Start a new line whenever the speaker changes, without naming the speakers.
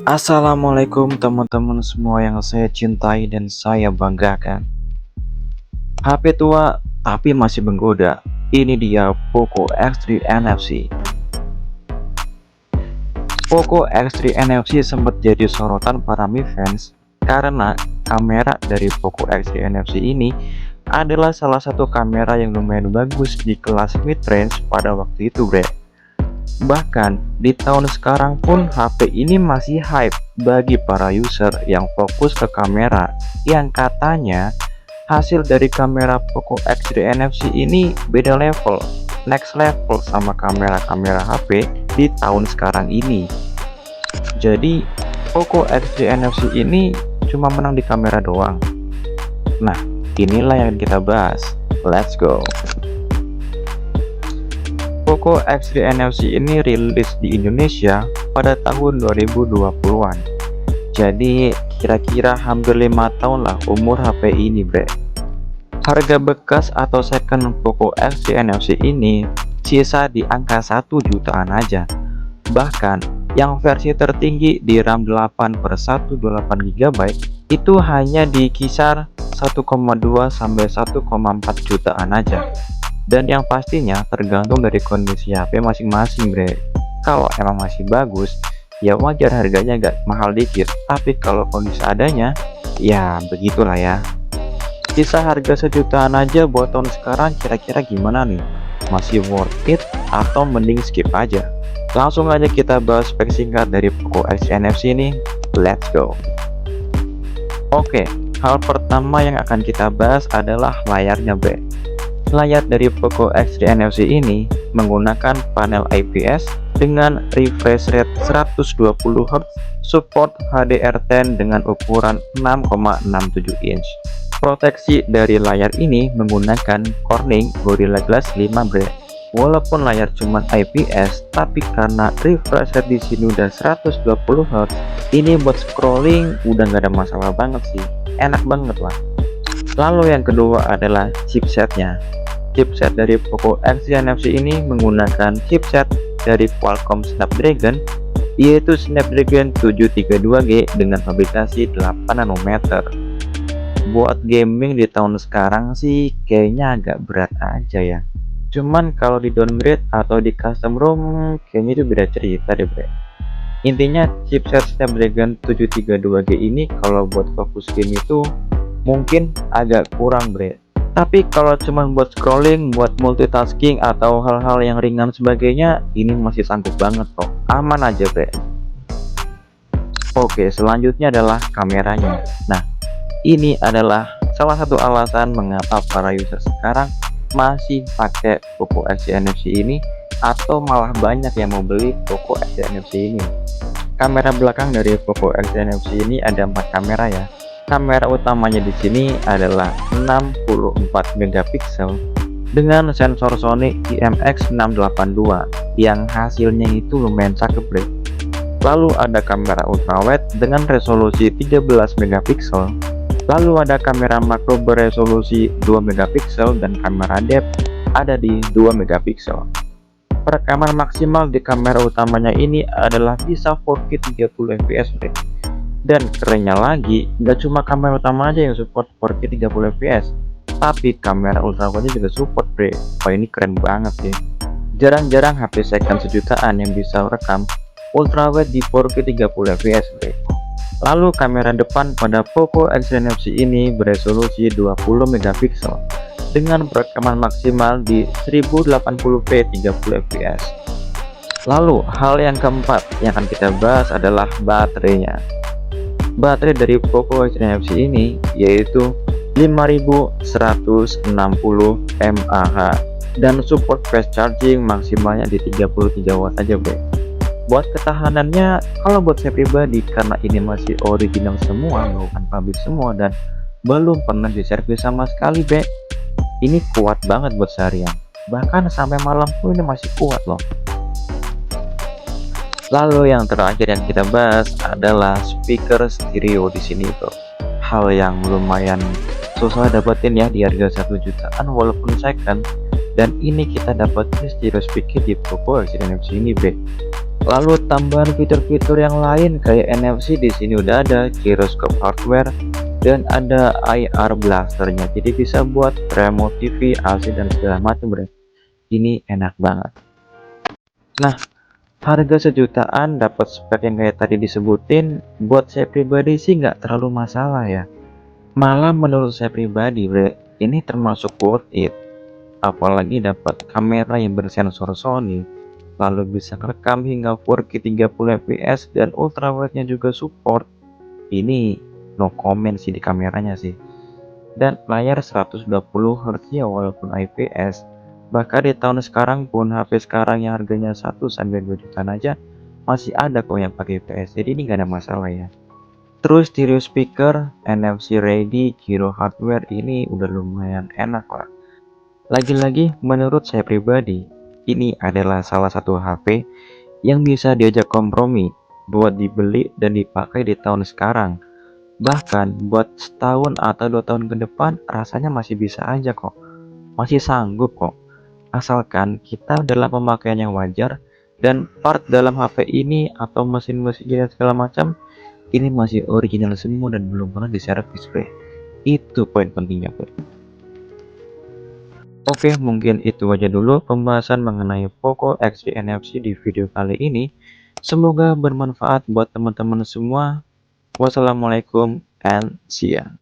Assalamualaikum teman-teman semua yang saya cintai dan saya banggakan. HP tua tapi masih menggoda. Ini dia Poco X3 NFC. Poco X3 NFC sempat jadi sorotan para Mi fans karena kamera dari Poco X3 NFC ini adalah salah satu kamera yang lumayan bagus di kelas mid-range pada waktu itu, bre. Bahkan di tahun sekarang pun HP ini masih hype bagi para user yang fokus ke kamera, yang katanya hasil dari kamera Poco X3 NFC ini beda level, next level sama kamera-kamera HP di tahun sekarang ini. Jadi Poco X3 NFC ini cuma menang di kamera doang. Nah, inilah yang kita bahas. Let's go. Poco X3 NFC ini rilis di Indonesia pada tahun 2020-an. Jadi kira-kira hampir 5 tahun lah umur HP ini, bre. Harga bekas atau second Poco X3 NFC ini sisa di angka 1 jutaan aja. Bahkan yang versi tertinggi di RAM 8 per 128 GB itu hanya di kisar 1,2 sampai 1,4 jutaan aja. Dan yang pastinya tergantung dari kondisi HP masing-masing, bre. Kalau emang masih bagus, ya wajar harganya agak mahal dikit. Tapi kalau kondisi adanya, ya begitulah ya. Sisa harga sejutaan aja buat tahun sekarang kira-kira gimana nih? Masih worth it atau mending skip aja? Langsung aja kita bahas spek singkat dari Poco X3 NFC ini. Let's go. Oke, hal pertama yang akan kita bahas adalah layarnya, bre. Layar dari Poco X3 NFC ini menggunakan panel IPS dengan refresh rate 120Hz, support HDR10 dengan ukuran 6,67 inch. Proteksi dari layar ini menggunakan Corning Gorilla Glass 5, bre. Walaupun layar cuman IPS, tapi karena refresh rate di sini udah 120Hz, ini buat scrolling udah nggak ada masalah banget sih, enak banget lah. Lalu yang kedua adalah chipsetnya. Chipset dari Poco X3 NFC ini menggunakan chipset dari Qualcomm Snapdragon, yaitu Snapdragon 732G dengan fabrikasi 8 nanometer. Buat gaming di tahun sekarang sih kayaknya agak berat aja ya. Cuman kalau di downgrade atau di custom ROM kayaknya itu beda cerita deh, bre. Intinya chipset Snapdragon 732G ini kalau buat fokus game itu mungkin agak kurang, bre. Tapi kalau cuman buat scrolling, buat multitasking atau hal-hal yang ringan sebagainya, ini masih sanggup banget kok. Aman aja, bre. Oke, selanjutnya adalah kameranya. Nah, ini adalah salah satu alasan mengapa para user sekarang masih pakai Poco X3 NFC ini, atau malah banyak yang mau beli Poco X3 NFC ini. Kamera belakang dari Poco X3 NFC ini ada 4 kamera ya. Kamera utamanya di sini adalah 64 megapiksel dengan sensor Sony IMX682 yang hasilnya itu lumayan cakep, bre. Lalu ada kamera ultrawide dengan resolusi 13 megapiksel. Lalu ada kamera makro beresolusi 2 megapiksel dan kamera depth ada di 2 megapiksel. Perekaman maksimal di kamera utamanya ini adalah bisa 4K 30 fps, bre. Dan kerennya lagi, nggak cuma kamera utama aja yang support 4K 30 fps, tapi kamera ultrawide juga support, bre. Wah, ini keren banget sih. Jarang-jarang HP second sejutaan yang bisa rekam ultrawide di 4K 30 fps, bre. Lalu kamera depan pada Poco X3 NFC ini beresolusi 20 megapiksel dengan perekaman maksimal di 1080p 30 fps. Lalu hal yang keempat yang akan kita bahas adalah baterainya. Baterai dari Poco X3 NFC ini yaitu 5160 mAh dan support fast charging maksimalnya di 33 watt aja, bre. Buat ketahanannya, kalau buat saya pribadi, karena ini masih original semua, bukan pabrik semua, dan belum pernah diservis sama sekali, bre, ini kuat banget buat seharian. Bahkan sampai malam pun ini masih kuat loh. Lalu yang terakhir yang kita bahas adalah speaker stereo di sini, bro. Hal yang lumayan susah dapetin ya di harga 1 jutaan walaupun second. Dan ini kita dapat stereo speaker di Poco X3 NFC ini, bre. Lalu tambahan fitur-fitur yang lain kayak NFC di sini udah ada, gyroscope hardware, dan ada IR blasternya. Jadi bisa buat remote TV, AC dan segala macam, Bre. Ini enak banget. Nah, harga sejutaan dapat spek yang kayak tadi disebutin, buat saya pribadi sih nggak terlalu masalah ya. Malah menurut saya pribadi, Bre, ini termasuk worth it. Apalagi dapat kamera yang bersensor Sony, lalu bisa rekam hingga 4K 30 fps dan ultrawide-nya juga support. Ini no comment sih di kameranya sih. Dan layar 120 Hz ya walaupun IPS. Bahkan di tahun sekarang pun HP sekarang yang harganya 1 sampai 2 jutaan aja masih ada kok yang pakai IPS. Jadi ini gak ada masalah ya. Terus stereo speaker, NFC ready, gyro hardware ini udah lumayan enak lah. Lagi-lagi menurut saya pribadi, ini adalah salah satu HP yang bisa diajak kompromi buat dibeli dan dipakai di tahun sekarang. Bahkan buat setahun atau 2 tahun ke depan rasanya masih bisa aja kok. Masih sanggup kok. Asalkan kita dalam pemakaian yang wajar dan part dalam HP ini atau mesin-mesinnya segala macam ini masih original semua dan belum pernah diservis, Bre. Itu poin pentingnya, Bre. Oke, mungkin itu aja dulu pembahasan mengenai Poco X3 NFC di video kali ini. Semoga bermanfaat buat teman-teman semua. Wassalamualaikum and see ya.